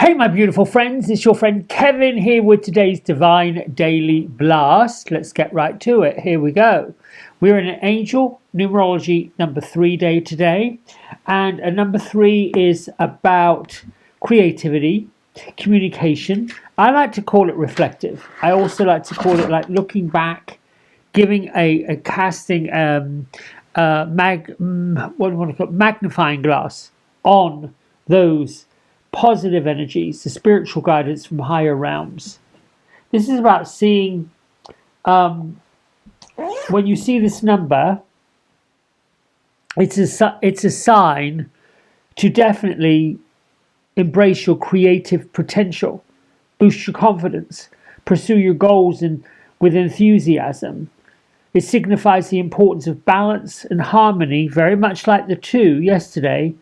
Hey my beautiful friends, it's your friend Kevin here with today's Divine Daily Blast. Let's get right to it. Here we go. We're in an angel numerology number 3 day today, and number 3 is about creativity, communication. I like to call it reflective. I also like to call it like looking back, giving a casting magnifying glass on those positive energies, the spiritual guidance from higher realms. This is about seeing, when you see this number, it's a sign to definitely embrace your creative potential, boost your confidence, pursue your goals with enthusiasm. It signifies the importance of balance and harmony, very much like the 2 yesterday,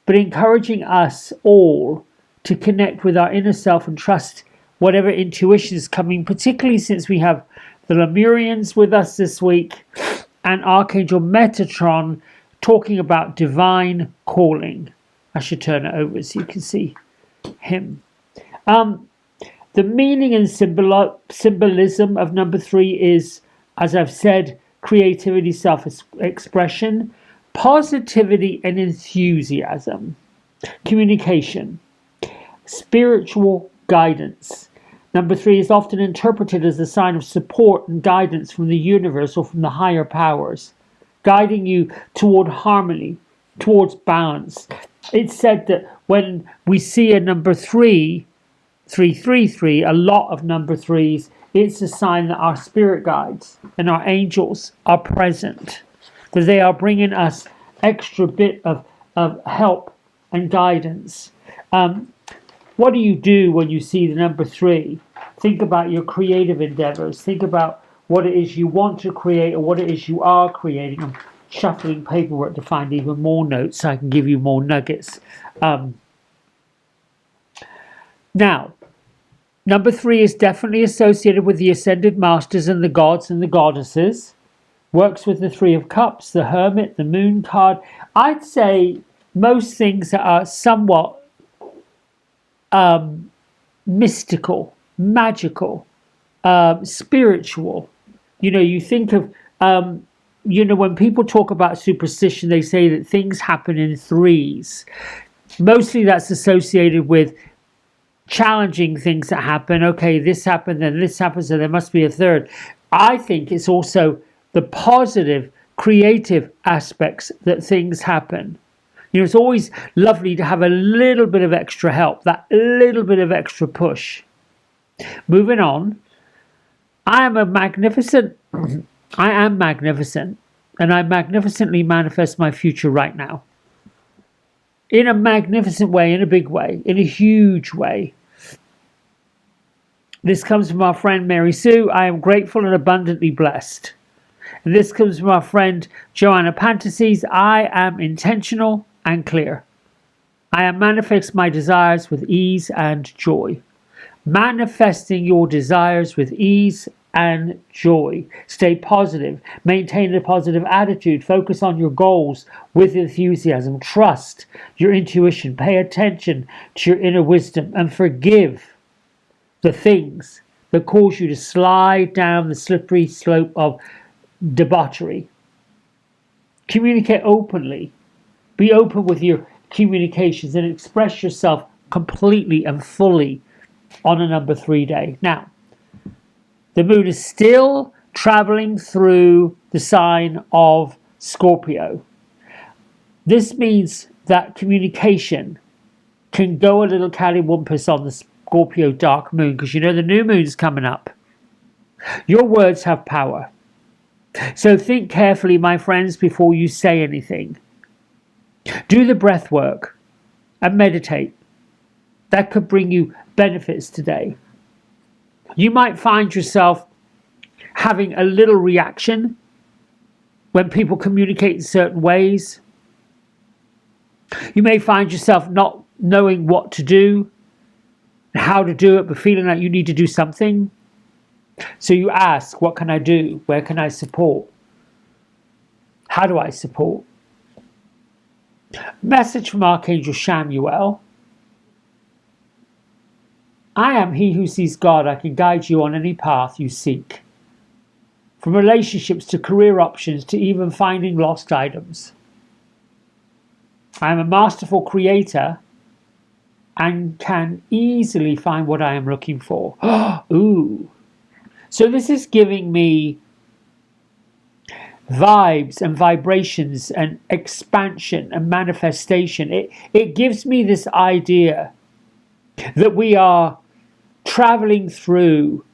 but encouraging us all to connect with our inner self and trust whatever intuition is coming, particularly since we have the Lemurians with us this week and Archangel Metatron talking about divine calling. I should turn it over so you can see him. The meaning and symbolism of number 3 is, as I've said, creativity, self-expression, positivity and enthusiasm, communication, spiritual guidance. Number 3 is often interpreted as a sign of support and guidance from the universe or from the higher powers, guiding you toward harmony, towards balance. It's said that when we see a number 333, a lot of number 3s, it's a sign that our spirit guides and our angels are present, that they are bringing us extra bit of help and guidance. What do you do when you see the number 3? Think about your creative endeavors. Think about what it is you want to create or what it is you are creating. I'm shuffling paperwork to find even more notes so I can give you more nuggets. Now, number 3 is definitely associated with the ascended masters and the gods and the goddesses. Works with the 3 of Cups, the Hermit, the Moon card. I'd say most things that are somewhat mystical, magical, spiritual. You think of, when people talk about superstition, they say that things happen in 3s. Mostly that's associated with challenging things that happen. Okay, this happened, then this happens, so there must be a 3rd. I think it's also the positive, creative aspects that things happen. It's always lovely to have a little bit of extra help, that little bit of extra push. Moving on, I am magnificent, and I magnificently manifest my future right now. In a magnificent way, in a big way, in a huge way. This comes from our friend Mary Sue. I am grateful and abundantly blessed. And this comes from our friend Joanna Pantases. I am intentional and clear. I am manifesting my desires with ease and joy. Manifesting your desires with ease and joy. Stay positive. Maintain a positive attitude. Focus on your goals with enthusiasm. Trust your intuition. Pay attention to your inner wisdom and forgive the things that cause you to slide down the slippery slope of debauchery. Communicate openly. Be open with your communications and express yourself completely and fully on a number 3 day. Now, the moon is still traveling through the sign of Scorpio. This means that communication can go a little cattywampus on the Scorpio dark moon, because the new moon's coming up. Your words have power. So think carefully, my friends, before you say anything. Do the breath work and meditate. That could bring you benefits today. You might find yourself having a little reaction when people communicate in certain ways. You may find yourself not knowing what to do, how to do it, but feeling like you need to do something. So you ask, what can I do? Where can I support? How do I support? Message from Archangel Samuel. I am he who sees God. I can guide you on any path you seek. From relationships to career options to even finding lost items. I am a masterful creator and can easily find what I am looking for. Ooh. So this is giving me vibes and vibrations and expansion and manifestation. It gives me this idea that we are traveling through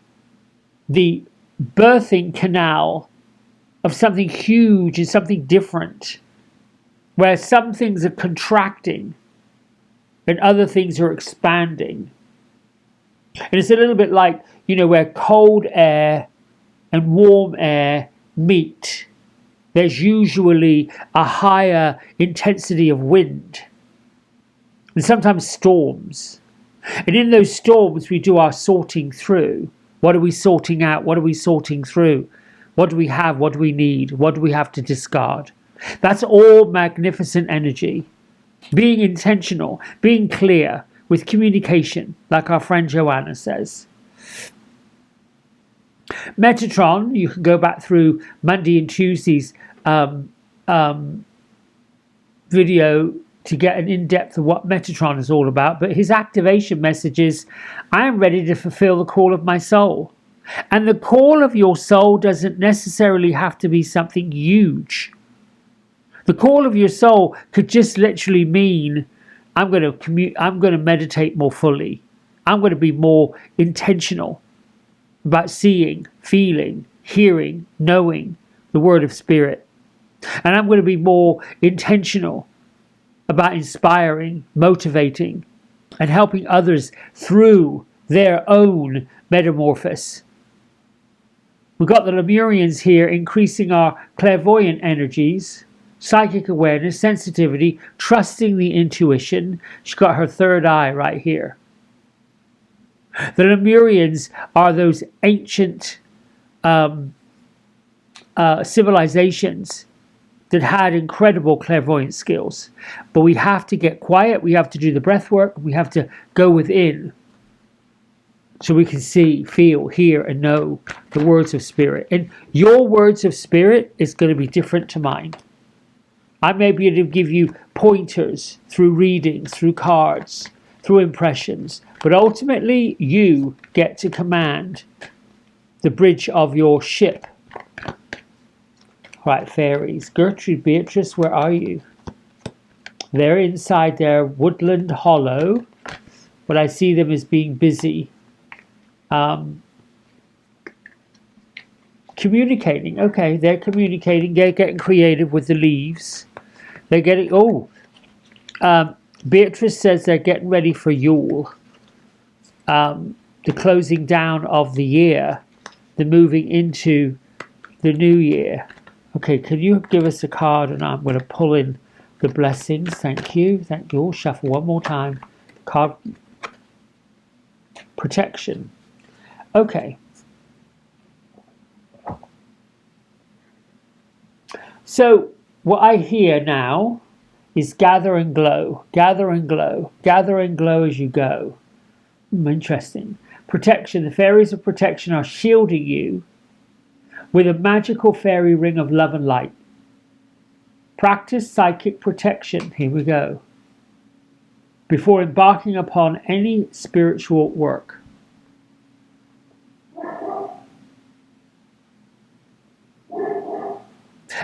the birthing canal of something huge and something different, where some things are contracting and other things are expanding. And it's a little bit like, where cold air and warm air meet. There's usually a higher intensity of wind and sometimes storms. And in those storms, we do our sorting through. What are we sorting out? What are we sorting through? What do we have? What do we need? What do we have to discard? That's all magnificent energy. Being intentional, being clear with communication, like our friend Joanna says. Metatron, you can go back through Monday and Tuesday's video to get an in-depth of what Metatron is all about, but his activation message is, I am ready to fulfill the call of my soul. And the call of your soul doesn't necessarily have to be something huge. The call of your soul could just literally mean, I'm going to meditate more fully. I'm going to be more intentional about seeing, feeling, hearing, knowing the word of spirit. And I'm going to be more intentional about inspiring, motivating, and helping others through their own metamorphosis. We've got the Lemurians here increasing our clairvoyant energies, psychic awareness, sensitivity, trusting the intuition. She's got her third eye right here. The Lemurians are those ancient civilizations that had incredible clairvoyant skills. But we have to get quiet, we have to do the breath work, we have to go within so we can see, feel, hear, and know the words of spirit. And your words of spirit is going to be different to mine. I may be able to give you pointers through readings, through cards, through impressions, but ultimately you get to command the bridge of your ship. Right, fairies. Gertrude, Beatrice, where are you? They're inside their woodland hollow, but I see them as being busy. Communicating. Okay, they're communicating. They're getting creative with the leaves. They're getting... Beatrice says they're getting ready for Yule. The closing down of the year. The moving into the new year. Okay, can you give us a card and I'm going to pull in the blessings. Thank you. Thank you. Shuffle one more time. Card protection. Okay. So what I hear now is gather and glow. Gather and glow. Gather and glow as you go. Interesting. Protection. The fairies of protection are shielding you with a magical fairy ring of love and light. Practice psychic protection. Here we go. Before embarking upon any spiritual work.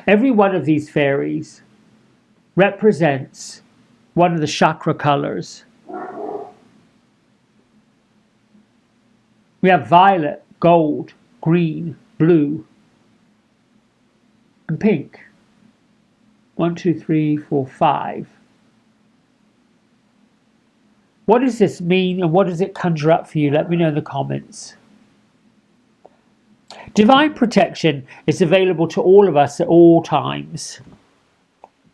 Every one of these fairies represents one of the chakra colors. We have violet, gold, green, blue, and pink. 1, 2, 3, 4, 5. What does this mean and what does it conjure up for you? Let me know in the comments. Divine protection is available to all of us at all times.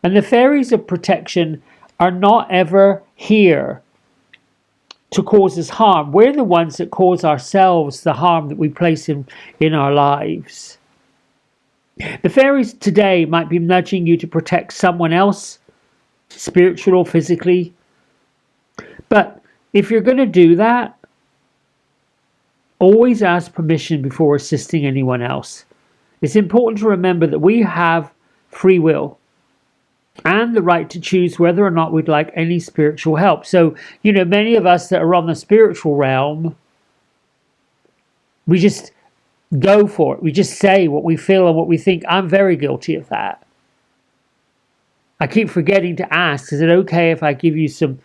And the fairies of protection are not ever here to cause us harm. We're the ones that cause ourselves the harm that we place in our lives. The fairies today might be nudging you to protect someone else, spiritual or physically. But if you're going to do that, Always ask permission before assisting anyone else. It's important to remember that we have free will and the right to choose whether or not we'd like any spiritual help. So, many of us that are on the spiritual realm, we just go for it. We just say what we feel and what we think. I'm very guilty of that. I keep forgetting to ask, is it okay if I give you some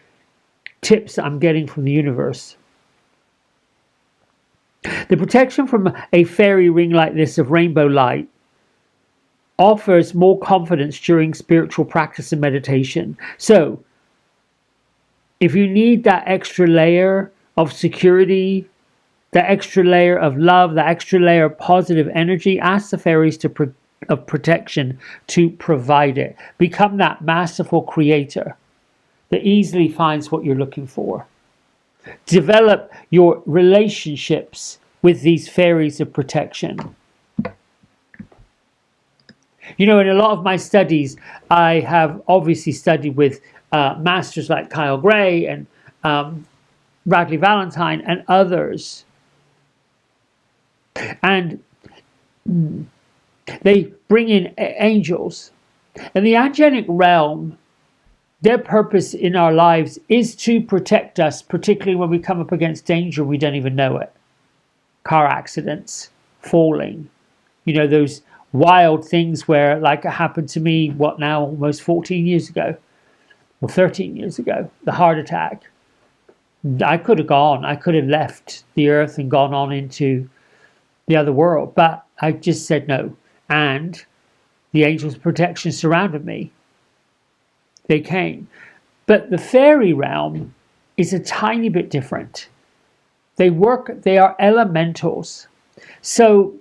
tips I'm getting from the universe? The protection from a fairy ring like this of rainbow light offers more confidence during spiritual practice and meditation. So, if you need that extra layer of security, that extra layer of love, that extra layer of positive energy, ask the fairies of protection to provide it. Become that masterful creator that easily finds what you're looking for. Develop your relationships with these fairies of protection. In a lot of my studies, I have obviously studied with masters like Kyle Gray and Radley Valentine and others. And they bring in angels. And the angelic realm, their purpose in our lives is to protect us, particularly when we come up against danger we don't even know it. Car accidents, falling, those wild things where, like it happened to me, almost 14 years ago, or 13 years ago, the heart attack. I could have left the earth and gone on into the other world, but I just said no. And the angels' protection surrounded me. They came. But the fairy realm is a tiny bit different. They are elementals. So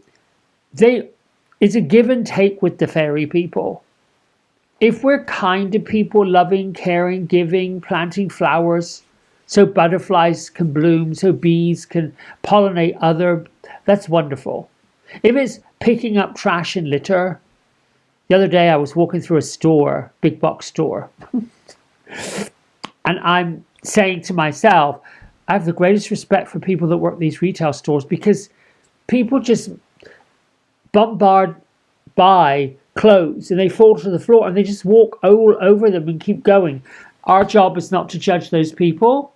it's a give and take with the fairy people. If we're kind to people, loving, caring, giving, planting flowers, so butterflies can bloom, so bees can pollinate that's wonderful. If it's picking up trash and litter, the other day I was walking through a store, big box store, and I'm saying to myself, I have the greatest respect for people that work these retail stores, because people just bombard by clothes and they fall to the floor and they just walk all over them and keep going. Our job is not to judge those people.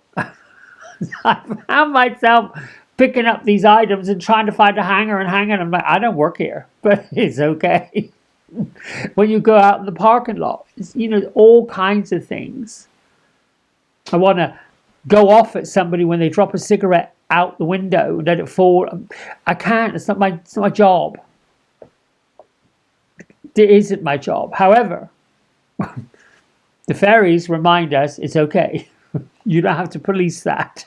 I found myself picking up these items and trying to find a hanger and hanging them. I don't work here, but it's okay. When you go out in the parking lot, all kinds of things. I want to go off at somebody when they drop a cigarette out the window and let it fall. I can't. It's not my job. It isn't my job. However, the fairies remind us it's okay. You don't have to police that.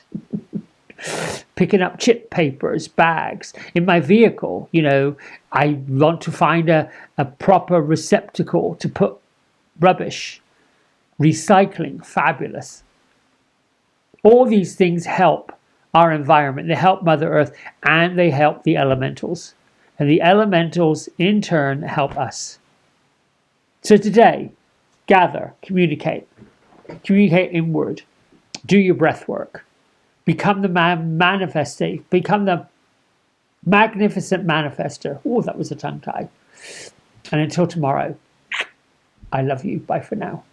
Picking up chip papers, bags. In my vehicle, I want to find a proper receptacle to put rubbish. Recycling, fabulous. All these things help our environment. They help Mother Earth and they help the elementals. And the elementals, in turn, help us. So today, gather, communicate inward, do your breath work, become the become the magnificent manifester. Oh, that was a tongue tie. And until tomorrow, I love you. Bye for now.